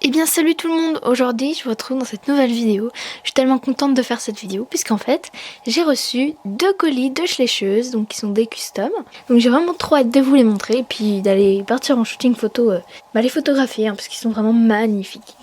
Eh bien salut tout le monde, aujourd'hui je vous retrouve dans cette nouvelle vidéo. Je suis tellement contente de faire cette vidéo puisqu'en fait j'ai reçu 2 colis de Schlecheuse, donc qui sont des customs. Donc j'ai vraiment trop hâte de vous les montrer et puis d'aller partir en shooting photo, les photographier parce qu'ils sont vraiment magnifiques.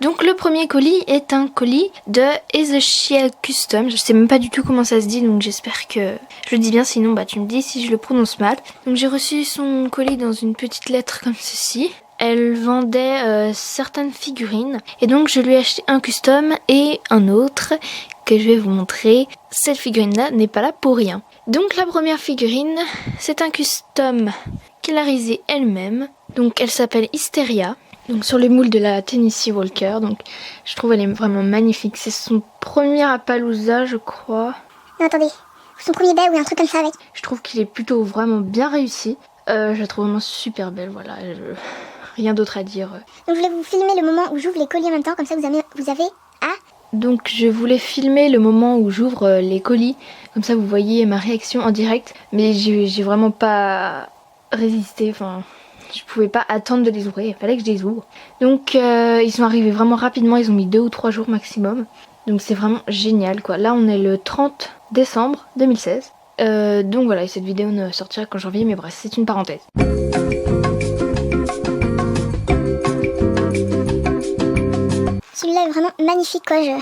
Donc le premier colis est un colis de Ezechiel Custom. Je sais même pas du tout comment ça se dit, donc j'espère que je le dis bien, sinon tu me dis si je le prononce mal. Donc j'ai reçu son colis dans une petite lettre comme ceci. Elle vendait certaines figurines et donc je lui ai acheté un custom et un autre que je vais vous montrer. Cette figurine là n'est pas là pour rien. Donc la première figurine, c'est un custom qu'elle a réalisé elle-même. Donc elle s'appelle Hysteria. Donc sur les moules de la Tennessee Walker, donc je trouve elle est vraiment magnifique. C'est son premier Appaloosa, je crois. Non, attendez, son premier bail ou un truc comme ça avec. Je trouve qu'il est plutôt vraiment bien réussi. Je la trouve vraiment super belle, voilà. Rien d'autre à dire. Donc je voulais vous filmer le moment où j'ouvre les colis en même temps, comme ça vous avez Donc je voulais filmer le moment où j'ouvre les colis, comme ça vous voyez ma réaction en direct. Mais j'ai vraiment pas résisté, je pouvais pas attendre de les ouvrir, il fallait que je les ouvre. Donc ils sont arrivés vraiment rapidement, ils ont mis 2 ou 3 jours maximum. Donc c'est vraiment génial quoi. Là on est le 30 décembre 2016. Donc voilà, et cette vidéo ne sortira qu'en janvier, mais bref, c'est une parenthèse. Celui-là est vraiment magnifique quoi, je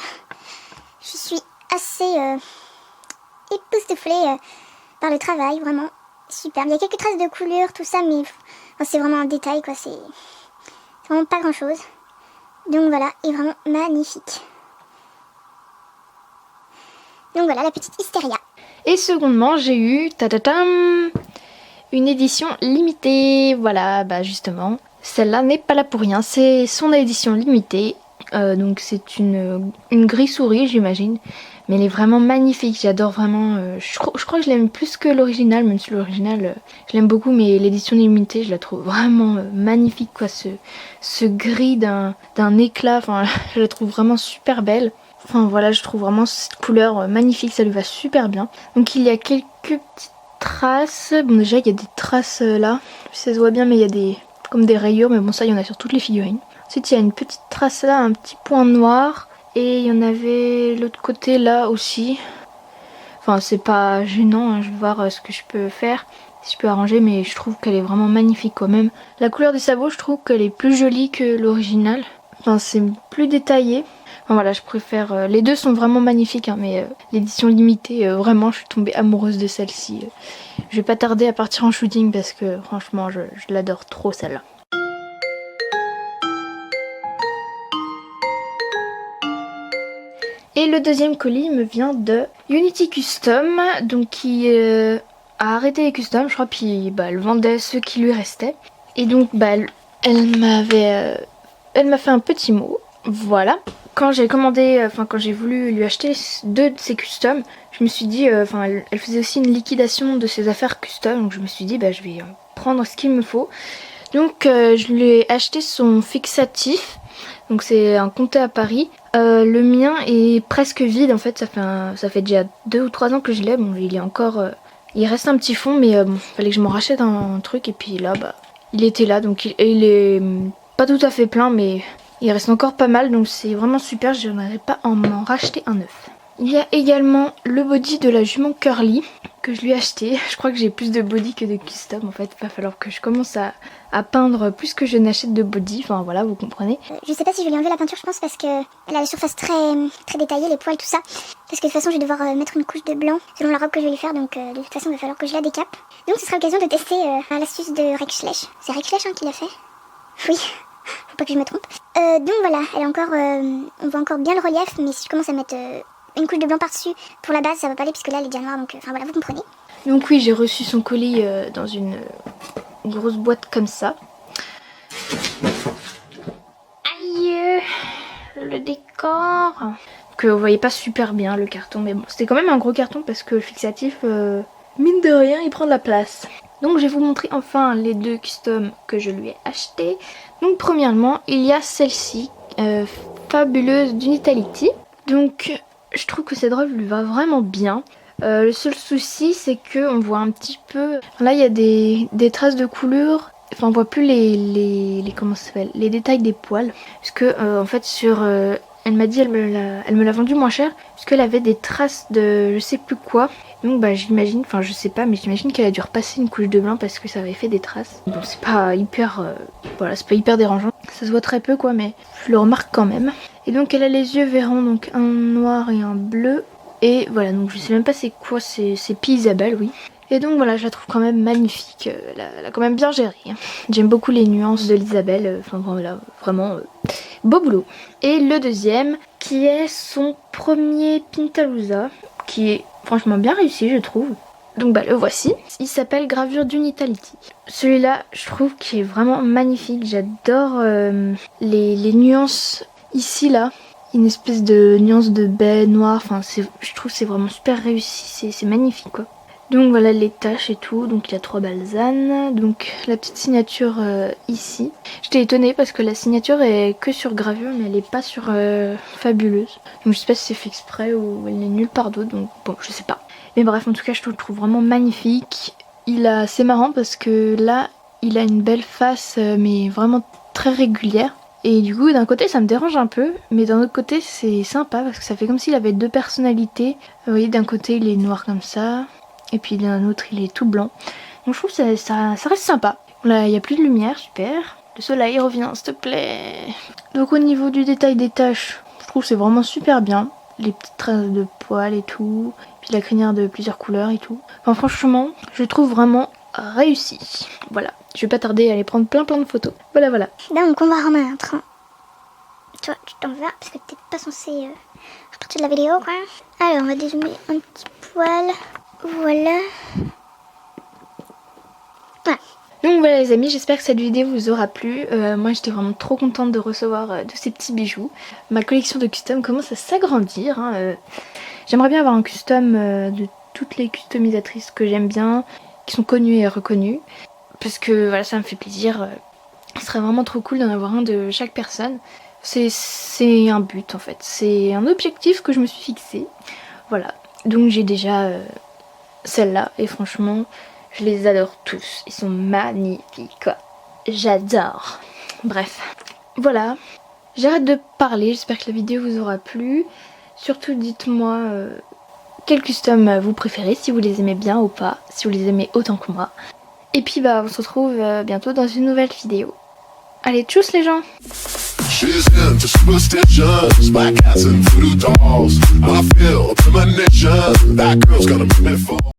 suis assez époustouflée par le travail, vraiment superbe. Il y a quelques traces de coulure, tout ça, mais c'est vraiment un détail quoi, c'est vraiment pas grand chose. Donc voilà, est vraiment magnifique. Donc voilà la petite Hysteria. Et secondement, j'ai eu une édition limitée. Voilà, justement, celle-là n'est pas là pour rien, c'est son édition limitée. Donc c'est une gris souris, j'imagine. Mais elle est vraiment magnifique, j'adore vraiment. Je crois que je l'aime plus que l'original, même si l'original je l'aime beaucoup, mais l'édition limitée je la trouve vraiment magnifique quoi. Ce gris d'un éclat, je la trouve vraiment super belle. Voilà, je trouve vraiment cette couleur magnifique, ça lui va super bien. Donc il y a quelques petites traces. Bon déjà il y a des traces là, ça se voit bien, mais il y a comme des rayures, mais bon ça il y en a sur toutes les figurines. Ensuite il y a une petite trace là, un petit point noir. Et il y en avait l'autre côté là aussi. C'est pas gênant, je vais voir ce que je peux faire, si je peux arranger, mais je trouve qu'elle est vraiment magnifique quand même. La couleur des sabots, je trouve qu'elle est plus jolie que l'original. C'est plus détaillé. Voilà, je préfère. Les deux sont vraiment magnifiques, mais l'édition limitée, vraiment, je suis tombée amoureuse de celle-ci. Je vais pas tarder à partir en shooting parce que franchement, je l'adore trop celle-là. Et le deuxième colis me vient de Unity Custom, donc qui a arrêté les customs, je crois, puis elle vendait ceux qui lui restaient. Et donc elle m'a fait un petit mot, voilà. Quand j'ai commandé, quand j'ai voulu lui acheter 2 de ses customs, je me suis dit, elle faisait aussi une liquidation de ses affaires custom, donc je me suis dit, je vais prendre ce qu'il me faut. Donc je lui ai acheté son fixatif. Donc c'est un comté à Paris. Le mien est presque vide en fait, ça fait déjà 2 ou 3 ans que je l'ai. Bon, il est encore, il reste un petit fond, mais fallait que je m'en rachète un truc. Et puis là, il était là, donc il est pas tout à fait plein, mais il reste encore pas mal, donc c'est vraiment super. Je n'arrive pas à m'en racheter un neuf. Il y a également le body de la jument Curly que je lui ai acheté. Je crois que j'ai plus de body que de custom en fait. Il va falloir que je commence à peindre plus que je n'achète de body. Voilà, vous comprenez. Je sais pas si je vais lui enlever la peinture, je pense, parce que elle a la surface très détaillée, les poils, tout ça. Parce que de toute façon, je vais devoir mettre une couche de blanc selon la robe que je vais lui faire. Donc de toute façon, il va falloir que je la décape. Donc ce sera l'occasion de tester l'astuce de Rex Schlech. C'est Rex Schlech qui l'a fait. Oui. Faut pas que je me trompe. Donc voilà, elle est encore, on voit encore bien le relief, mais si je commence à mettre une couche de blanc par-dessus pour la base, ça va pas aller puisque là elle est déjà noire, donc voilà, vous comprenez. Donc oui, j'ai reçu son colis dans une grosse boîte comme ça. Aïe, le décor. Que vous voyez pas super bien le carton, mais bon, c'était quand même un gros carton parce que le fixatif, mine de rien, il prend de la place. Donc je vais vous montrer enfin les 2 customs que je lui ai achetés. Donc premièrement, il y a celle-ci fabuleuse d'Unitality. Donc je trouve que cette robe lui va vraiment bien. Le seul souci c'est que on voit un petit peu... Là il y a des traces de coulure. Enfin on voit plus les comment ça s'appelle, les détails des poils. Parce que en fait sur... elle m'a dit, elle me l'a vendu moins cher. Parce qu'elle avait des traces de je sais plus quoi. Donc bah j'imagine, enfin je sais pas, mais j'imagine qu'elle a dû repasser une couche de blanc parce que ça avait fait des traces. Bon c'est pas hyper, voilà, c'est pas hyper dérangeant. Ça se voit très peu quoi, mais je le remarque quand même. Et donc elle a les yeux verrons, donc un noir et un bleu. Et voilà, donc je sais même pas c'est quoi, c'est Pie Isabelle, oui. Et donc voilà, je la trouve quand même magnifique. Elle a quand même bien géré. J'aime beaucoup les nuances de l'Isabelle. Enfin voilà, vraiment beau boulot. Et le deuxième, qui est son premier Pintaloosa, qui est franchement bien réussi, je trouve. Donc bah le voici. Il s'appelle Gravure d'Unitality. Celui-là, je trouve qu'il est vraiment magnifique. J'adore les nuances ici là. Une espèce de nuance de baie noire. Enfin, je trouve que c'est vraiment super réussi. C'est magnifique quoi. Donc voilà les taches et tout, donc il y a 3 balsanes, donc la petite signature ici. J'étais étonnée parce que la signature est que sur gravure mais elle est pas sur fabuleuse. Donc je sais pas si c'est fait exprès ou elle n'est nulle part d'autre, donc bon je sais pas. Mais bref en tout cas je le trouve vraiment magnifique. C'est marrant parce que là il a une belle face mais vraiment très régulière. Et du coup d'un côté ça me dérange un peu, mais d'un autre côté c'est sympa parce que ça fait comme s'il avait 2 personnalités. Vous voyez d'un côté il est noir comme ça. Et puis d'un autre il est tout blanc. Donc je trouve que ça reste sympa. Là il n'y a plus de lumière, super. Le soleil revient s'il te plaît. Donc au niveau du détail des taches, je trouve que c'est vraiment super bien. Les petites traces de poils et tout. Puis la crinière de plusieurs couleurs et tout. Enfin franchement je trouve vraiment réussi. Voilà, je vais pas tarder à aller prendre plein de photos. Voilà. Donc on va ramener un train. Toi tu t'en vas parce que t'es pas censé repartir de la vidéo quoi. Alors on va dézoomer un petit poil. Voilà. Donc voilà les amis, j'espère que cette vidéo vous aura plu. Moi j'étais vraiment trop contente de recevoir tous ces petits bijoux. Ma collection de custom commence à s'agrandir. J'aimerais bien avoir un custom de toutes les customisatrices que j'aime bien, qui sont connues et reconnues. Parce que voilà, ça me fait plaisir. Ce serait vraiment trop cool d'en avoir un de chaque personne. C'est un but en fait, c'est un objectif que je me suis fixé. Voilà, donc j'ai déjà... celle-là et franchement je les adore tous, ils sont magnifiques quoi. J'adore. Bref, voilà, j'arrête de parler, j'espère que la vidéo vous aura plu. Surtout dites-moi quel custom vous préférez, si vous les aimez bien ou pas, si vous les aimez autant que moi. Et puis bah on se retrouve bientôt dans une nouvelle vidéo. Allez, tchuss les gens. She's into superstitions, black cats and voodoo dolls. I feel a premonition, that girl's gonna make me fall.